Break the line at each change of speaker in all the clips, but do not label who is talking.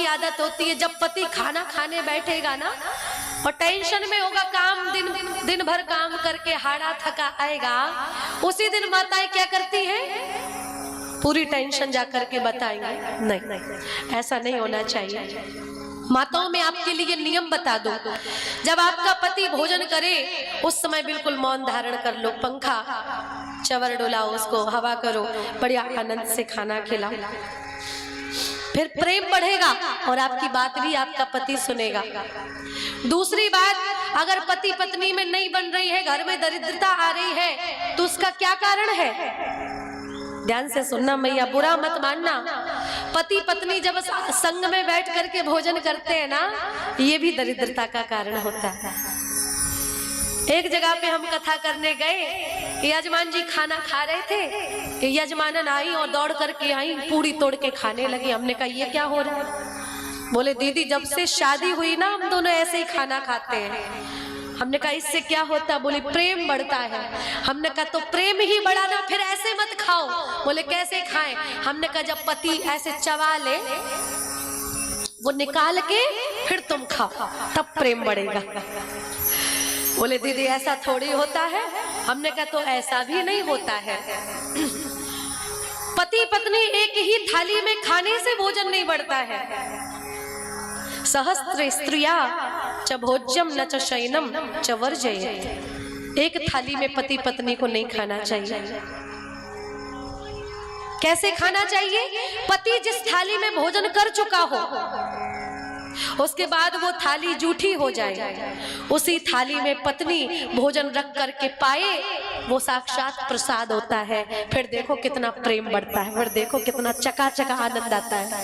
की आदत होती है, जब पति खाना खाने बैठेगा ना और टेंशन में होगा, काम दिन भर काम करके हाड़ा थका आएगा, उसी दिन माताएं क्या करती हैं, पूरी टेंशन जाकर के बताएंगे। नहीं, ऐसा नहीं होना चाहिए। माताओं में आपके लिए नियम बता दो, जब आपका पति भोजन करे उस समय बिल्कुल मौन धारण कर लो, पंखा चवर डुलाओ, उसको हवा करो, बढ़िया आनंद से खाना खिलाओ, फिर प्रेम बढ़ेगा और आपकी बात भी आपका पति सुनेगा। दूसरी बात, अगर पति पत्नी में नहीं बन रही है, घर में दरिद्रता आ रही है, तो उसका क्या कारण है? ध्यान से सुनना मैया, बुरा मत मानना। पति पत्नी जब संग में बैठ करके भोजन करते हैं ना, ये भी दरिद्रता का कारण होता है। एक जगह पे हम कथा करने गए, यजमान जी खाना खा रहे थे, यजमानन आई और दौड़ करके आई, पूरी तोड़ के खाने लगी। हमने कहा ये क्या हो रहा है? बोले दीदी जब से शादी हुई ना हम दोनों ऐसे ही खाना खाते हैं। हमने कहा इससे क्या होता? बोली प्रेम बढ़ता है। हमने कहा तो प्रेम ही बढ़ाना, फिर ऐसे मत खाओ। बोले कैसे खाएं? हमने कहा जब पति ऐसे चबा ले, वो निकाल के फिर तुम खाओ, तब प्रेम बढ़ेगा। बोले दीदी ऐसा थोड़ी होता है। हमने कहा तो ऐसा भी नहीं होता है। पति पत्नी एक ही थाली में खाने से भोजन नहीं बढ़ता है। सहस्त्र स्त्रिया च भोज्यम न च शयनम च वर्जयेत्। एक थाली में पति पत्नी को नहीं खाना चाहिए। कैसे खाना चाहिए? पति जिस थाली में भोजन कर चुका हो, उसके बाद वो थाली जूठी हो जाए, उसी थाली में पत्नी भोजन रख करके पाए, वो साक्षात प्रसाद होता है। फिर देखो कितना प्रेम बढ़ता है, फिर देखो कितना चकाचक आनंद आता है।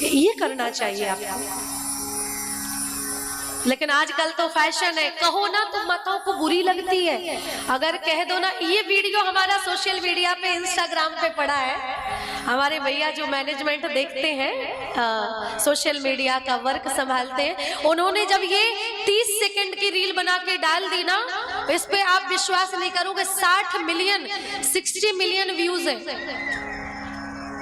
ये करना चाहिए आपको। लेकिन आजकल तो फैशन है, कहो ना तो माताओं को बुरी लगती है। अगर कह दो ना, ये वीडियो हमारा सोशल मीडिया पे इंस्टाग्राम पे पड़ा है। हमारे भैया जो मैनेजमेंट देखते हैं, सोशल मीडिया का वर्क संभालते हैं, उन्होंने जब ये 30 सेकंड की रील बना के डाल दी ना, इस पे आप विश्वास नहीं करोगे 60 मिलियन व्यूज है।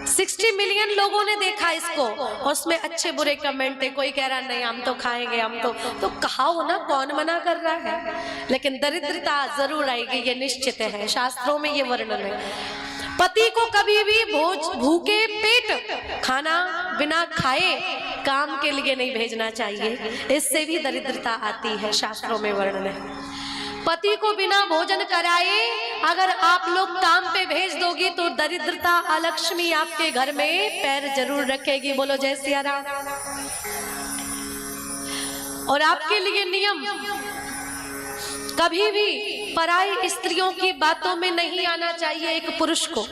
60 मिलियन लोगों ने देखा इसको। उसमें अच्छे बुरे कमेंट है, कोई कह रहा नहीं हम तो खाएंगे, हम तो कहाओ ना, कौन मना कर रहा है। लेकिन दरिद्रता जरूर आएगी, ये निश्चित है, शास्त्रों में ये वर्णन है। पति को कभी भी भूखे पेट खाना बिना खाए काम के लिए नहीं भेजना चाहिए, इससे भी दरिद्रता आती है, शास्त्रों में वर्णन है। पति को बिना भोजन कराए अगर आप लोग काम पे भेज दोगी तो दरिद्रता अलक्ष्मी आपके घर में पैर जरूर रखेगी। बोलो जय सिया राम। और आपके लिए नियम, कभी भी पराई स्त्रियों की बातों में नहीं आना चाहिए एक पुरुष को,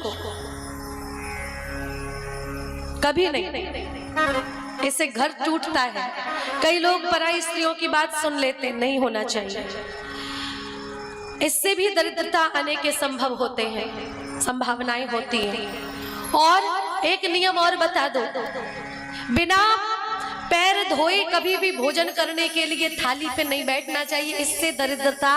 कभी नहीं। इससे घर टूटता है। कई लोग पराई स्त्रियों की बात सुन लेते, नहीं होना चाहिए। इससे भी दरिद्रता आने के संभव होते हैं, संभावनाएं होती हैं। और एक नियम और बता दो, बिना पैर धोए कभी भी भोजन करने के लिए थाली पे नहीं बैठना चाहिए, इससे दरिद्रता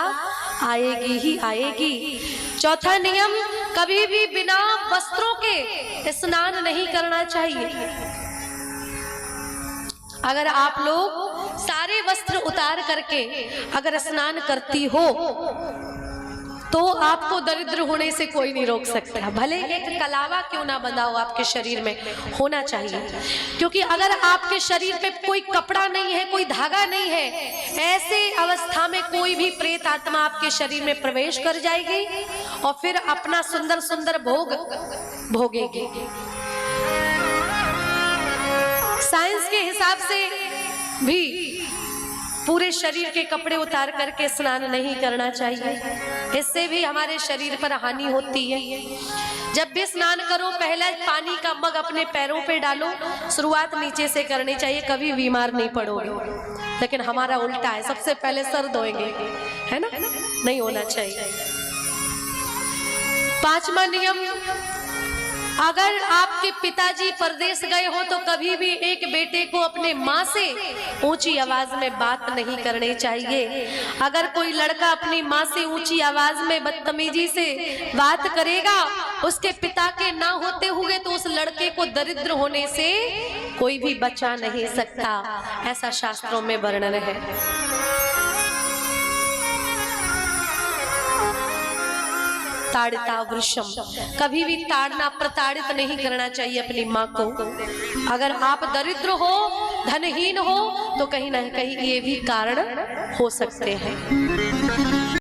आएगी ही आएगी। चौथा नियम, कभी भी बिना वस्त्रों के स्नान नहीं करना चाहिए। अगर आप लोग सारे वस्त्र उतार करके अगर स्नान करती हो तो आपको दरिद्र होने से कोई नहीं रोक सकता। भले एक कलावा क्यों ना बंधा हो आपके शरीर में, होना चाहिए। क्योंकि अगर आपके शरीर पे कोई कपड़ा नहीं है, कोई धागा नहीं है, ऐसे अवस्था में कोई भी प्रेत आत्मा आपके शरीर में प्रवेश कर जाएगी और फिर अपना सुंदर सुंदर भोग भोगेगी। साइंस के हिसाब से भी पूरे शरीर के कपड़े उतार करके स्नान नहीं करना चाहिए, इससे भी हमारे शरीर पर हानि होती है। जब भी स्नान करो पहले पानी का मग अपने पैरों पे डालो, शुरुआत नीचे से करनी चाहिए, कभी बीमार नहीं पड़ोगे। लेकिन हमारा उल्टा है, सबसे पहले सर धोएंगे, है ना, नहीं होना चाहिए। पांचवा नियम, अगर आपके पिताजी परदेश गए हो तो कभी भी एक बेटे को अपने माँ से ऊंची आवाज में बात नहीं करनी चाहिए। अगर कोई लड़का अपनी माँ से ऊंची आवाज में बदतमीजी से बात करेगा, उसके पिता के ना होते हुए, तो उस लड़के को दरिद्र होने से कोई भी बचा नहीं सकता, ऐसा शास्त्रों में वर्णन है। ताड़िता वृषम, कभी भी ताड़ना, प्रताड़ित नहीं करना चाहिए अपनी माँ को। अगर आप दरिद्र हो, धनहीन हो, तो कहीं ना कहीं ये भी कारण हो सकते हैं।